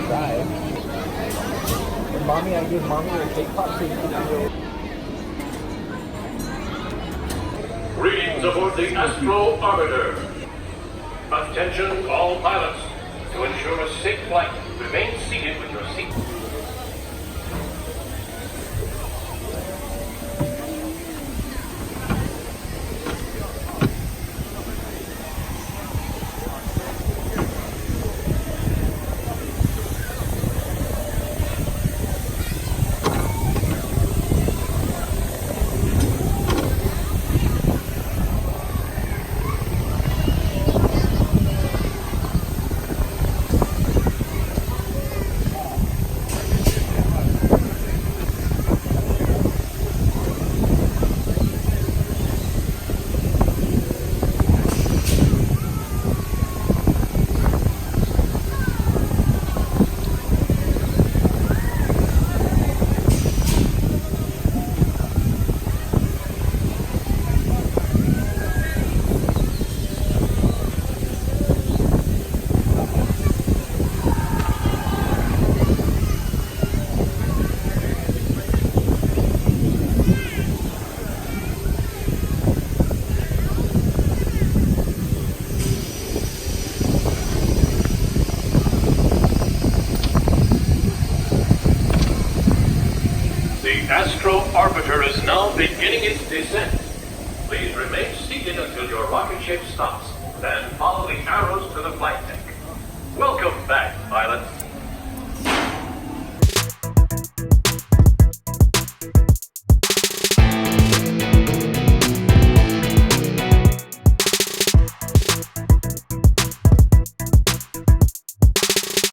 drive. And mommy, I gave mommy a cake pop so you can do it. Greetings aboard the Astro Orbitor. Attention all pilots. To ensure a safe flight, remain seated with your seat. The Astro Orbitor is now beginning its descent. Please remain seated until your rocket ship stops, then follow the arrows to the flight deck. Welcome back, pilots.